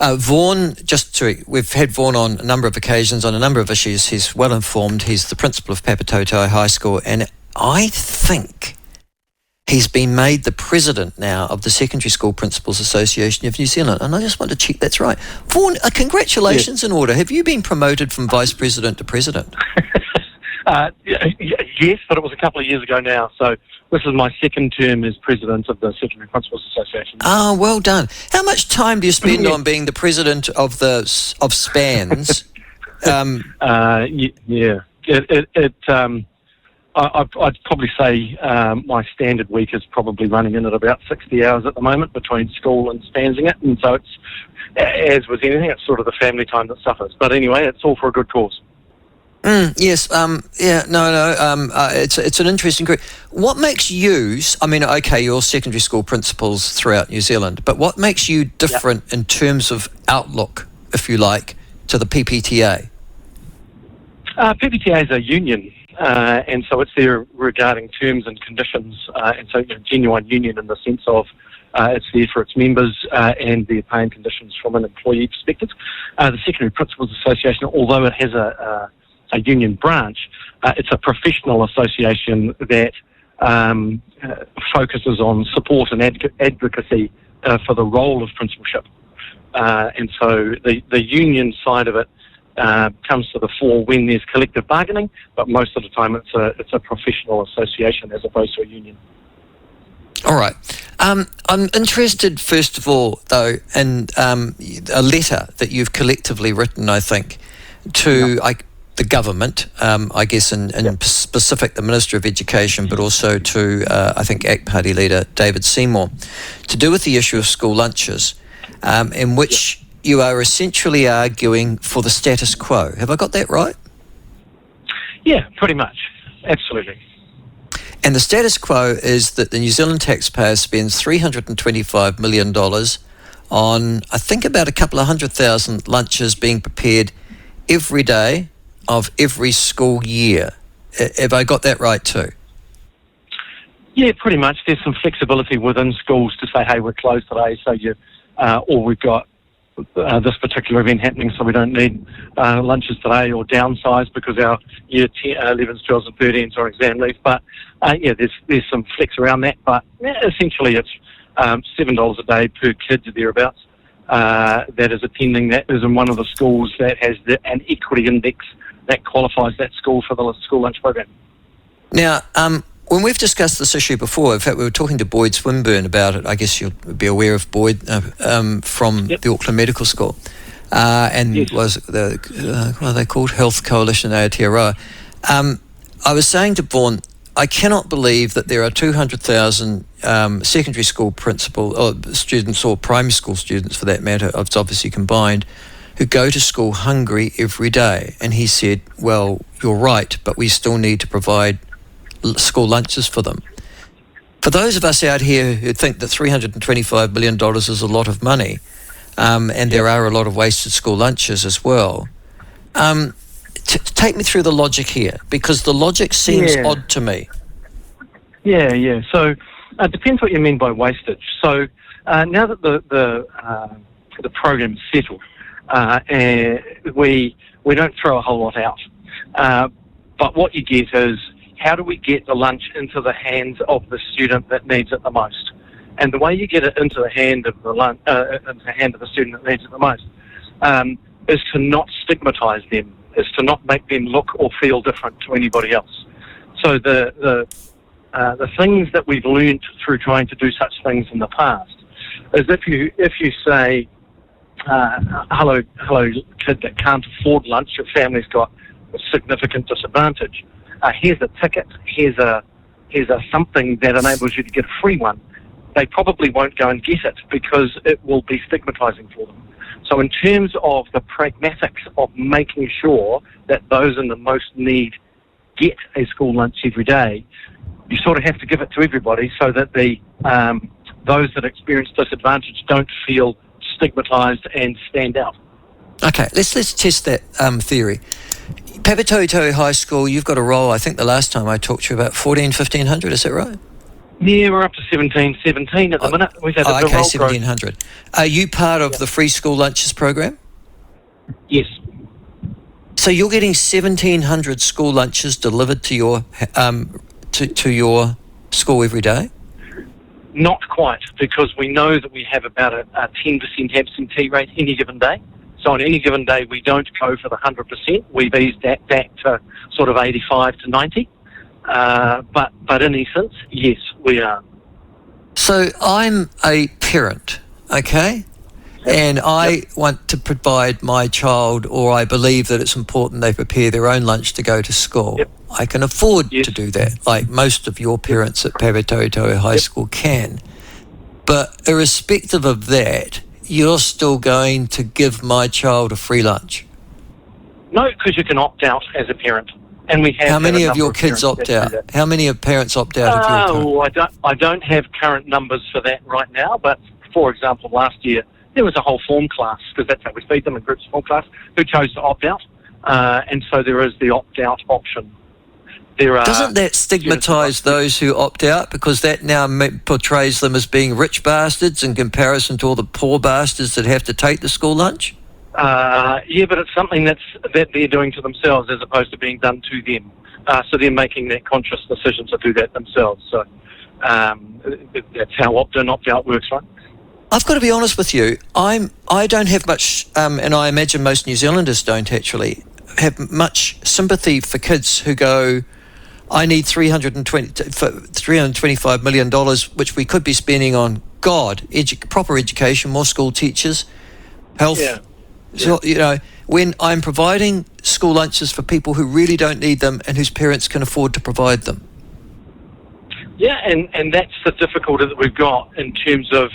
Vaughan, we've had Vaughan on a number of occasions on a number of issues. He's well informed. He's the principal of Papatoetoe High School, and I think he's been made the president now of the Secondary School Principals Association of New Zealand. And I just want to check that's right. Vaughan, congratulations in order. Have you been promoted from vice president to president? Yes, but it was a couple of years ago now. So this is my second term as president of the Secondary Principals Association. Oh, well done. How much time do you spend on being the president of SPANS? I'd probably say my standard week is probably running in at about 60 hours at the moment between school and spansing it. And so it's, as with anything, it's sort of the family time that suffers. But anyway, it's all for a good cause. Yes. It's an interesting group. What makes you? I mean, okay, you're secondary school principals throughout New Zealand, but what makes you different in terms of outlook, if you like, to the PPTA? PPTA is a union, and so it's there regarding terms and conditions, and so genuine union in the sense of it's there for its members and their pay and conditions from an employee perspective. The Secondary Principals Association, although it has a union branch, it's a professional association that focuses on support and advocacy for the role of principalship. And so the union side of it comes to the fore when there's collective bargaining, but most of the time it's a professional association as opposed to a union. All right. I'm interested, first of all, though, in a letter that you've collectively written, I think, to the government, I guess in specific the Minister of Education, but also to, I think, ACT Party leader David Seymour, to do with the issue of school lunches, in which you are essentially arguing for the status quo. Have I got that right? Yeah, pretty much. Absolutely. And the status quo is that the New Zealand taxpayer spends $325 million on, I think, about a couple of 100,000 lunches being prepared every day of every school year. Have I got that right too? Yeah, pretty much. There's some flexibility within schools to say, hey, we're closed today, so or we've got this particular event happening, so we don't need lunches today, or downsize because our year 11s, 12s and 13s are on exam leave. But there's some flex around that. But essentially it's $7 a day per kid or thereabouts that is attending. That is in one of the schools that has an equity index that qualifies that school for the school lunch program. Now, when we've discussed this issue before, in fact, we were talking to Boyd Swinburne about it. I guess you'll be aware of Boyd from the Auckland Medical School. Was what are they called? Health Coalition Aotearoa. I was saying to Vaughan, I cannot believe that there are 200,000 secondary school students, or primary school students for that matter, it's obviously combined, who go to school hungry every day. And he said, well, you're right, but we still need to provide school lunches for them. For those of us out here who think that $325 million is a lot of money, and there are a lot of wasted school lunches as well, take me through the logic here, because the logic seems odd to me. Yeah. So it depends what you mean by wastage. So now that the program is settled, we don't throw a whole lot out. But what you get is, how do we get the lunch into the hands of the student that needs it the most? And the way you get it into the hand of the student that needs it the most is to not stigmatise them, is to not make them look or feel different to anybody else. So the things that we've learnt through trying to do such things in the past is if you say, hello kid that can't afford lunch, your family's got a significant disadvantage. Here's a ticket, here's a something that enables you to get a free one. They probably won't go and get it because it will be stigmatising for them. So in terms of the pragmatics of making sure that those in the most need get a school lunch every day, you sort of have to give it to everybody so that those that experience disadvantage don't feel stigmatised and stand out. Okay, let's test that theory. Papatoetoe High School, you've got a roll, I think the last time I talked to you, about 1,500, is that right? Yeah, we're up to 17 at the minute. We've had a okay, roll 1,700. Are you part of the free school lunches program? Yes. So you're getting 1,700 school lunches delivered to your to your school every day? Not quite, because we know that we have about a 10% absentee rate any given day. So on any given day, we don't go for the 100%. We've eased that back to sort of 85 to 90. But in essence, yes, we are. So I'm a parent, okay? And I want to provide my child, or I believe that it's important they prepare their own lunch to go to school. Yep. I can afford to do that, like most of your parents at Pawetoto High School can. But irrespective of that, you're still going to give my child a free lunch? No, because you can opt out as a parent. And we have. How many of your kids opt out? How many of parents opt out of your kids? I don't have current numbers for that right now, but for example, last year, there was a whole form class, because that's how we feed them in groups, form class, who chose to opt out. And so there is the opt-out option. Doesn't that stigmatise those who opt out, because that now portrays them as being rich bastards in comparison to all the poor bastards that have to take the school lunch? Yeah, but it's something that they're doing to themselves as opposed to being done to them. So they're making that conscious decision to do that themselves. So that's how opt-in, opt-out works, right? I've got to be honest with you. I don't have much, and I imagine most New Zealanders don't actually have much sympathy for kids who go, I need $325 million, which we could be spending on proper education, more school teachers, health. Yeah. So, when I'm providing school lunches for people who really don't need them and whose parents can afford to provide them. Yeah, and that's the difficulty that we've got in terms of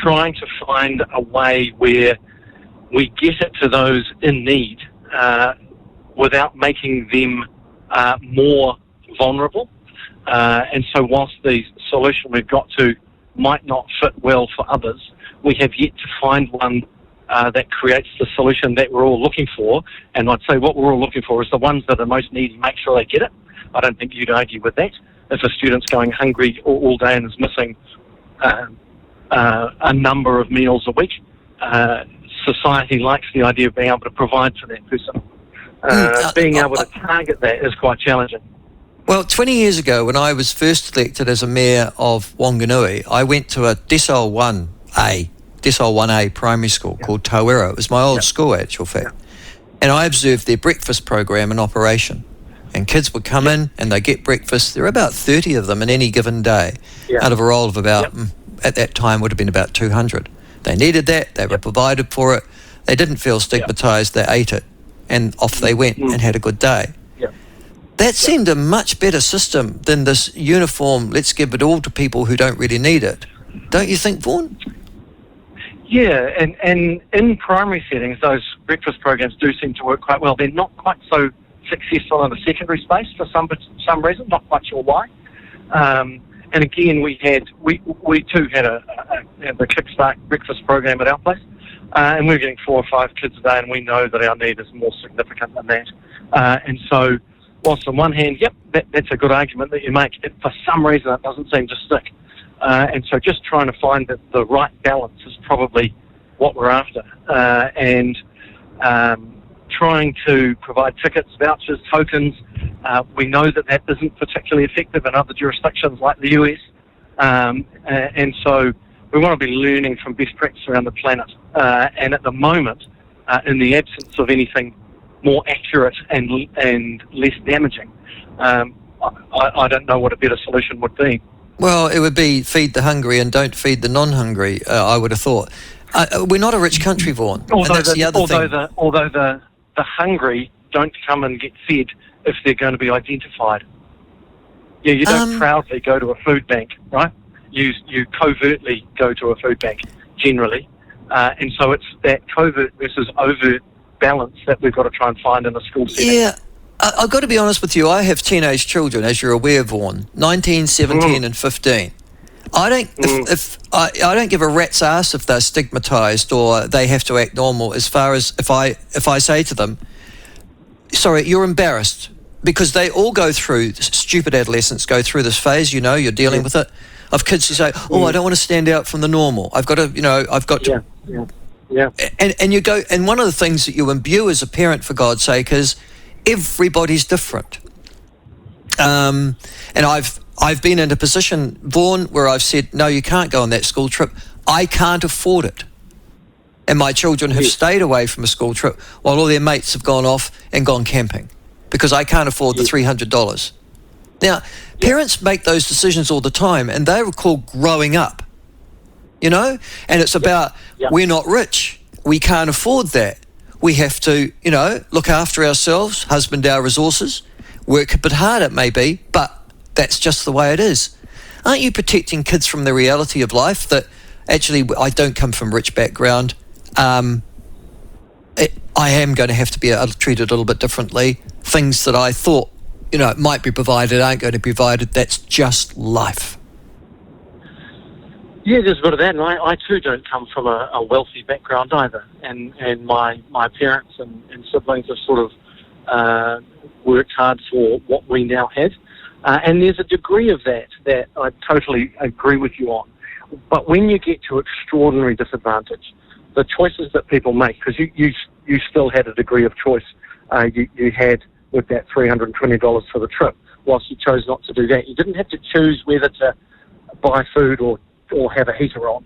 trying to find a way where we get it to those in need without making them more vulnerable. And so whilst the solution we've got to might not fit well for others, we have yet to find one that creates the solution that we're all looking for. And I'd say what we're all looking for is the ones that are most needy, make sure they get it. I don't think you'd argue with that. If a student's going hungry all day and is missing a number of meals a week, society likes the idea of being able to provide for that person. Being able to target that is quite challenging. Well, 20 years ago, when I was first elected as a mayor of Wanganui, I went to a Decile 1A primary school called Tawera. It was my old school, actual fact. And I observed their breakfast program in operation. And kids would come in and they get breakfast. There were about 30 of them in any given day, out of a roll of about, at that time, would have been about 200. They needed that. They were provided for it. They didn't feel stigmatised. They ate it. And off they went and had a good day. That seemed a much better system than this uniform, let's give it all to people who don't really need it. Don't you think, Vaughan? Yeah, and in primary settings, those breakfast programs do seem to work quite well. They're not quite so successful in the secondary space for some reason, not quite sure why. And again, we too had the Kickstart breakfast program at our place, and we're getting 4 or 5 kids a day, and we know that our need is more significant than that. And so, whilst on one hand, that's a good argument that you make, for some reason it doesn't seem to stick. And so just trying to find the right balance is probably what we're after. And trying to provide tickets, vouchers, tokens. We know that isn't particularly effective in other jurisdictions like the US. And so we want to be learning from best practice around the planet. And at the moment, in the absence of anything more accurate and less damaging, I don't know what a better solution would be. Well, it would be feed the hungry and don't feed the non-hungry, I would have thought. We're not a rich country, Vaughan. Although the hungry don't come and get fed if they're going to be identified. Yeah, you don't proudly go to a food bank, right? You covertly go to a food bank, generally. And so it's that covert versus overt balance that we've got to try and find in a school setting. Yeah. I've got to be honest with you. I have teenage children, as you're aware, Vaughan, 19, 17 and 15. I don't give a rat's ass if they're stigmatised or they have to act normal, as far as if I say to them, sorry, you're embarrassed. because they all go through, stupid adolescents go through this phase, you're dealing with it, of kids who say, I don't want to stand out from the normal. I've got to, Yeah. And you go, and one of the things that you imbue as a parent, for God's sake, is everybody's different. And I've been in a position, Vaughan, where I've said, no, you can't go on that school trip. I can't afford it. And my children have stayed away from a school trip while all their mates have gone off and gone camping because I can't afford the $300. Now, parents make those decisions all the time, and they recall growing up, and it's about, we're not rich. We can't afford that. We have to, look after ourselves, husband our resources, work a bit hard it may be, but that's just the way it is. Aren't you protecting kids from the reality of life that actually I don't come from a rich background? I am going to have to be treated a little bit differently. Things that I thought, might be provided aren't going to be provided. That's just life. Yeah, there's a bit of that, and I too don't come from a wealthy background either, and my parents and siblings have sort of worked hard for what we now have, and there's a degree of that I totally agree with you on. But when you get to extraordinary disadvantage, the choices that people make, because you still had a degree of choice, you had with that $320 for the trip, whilst you chose not to do that. You didn't have to choose whether to buy food or have a heater on.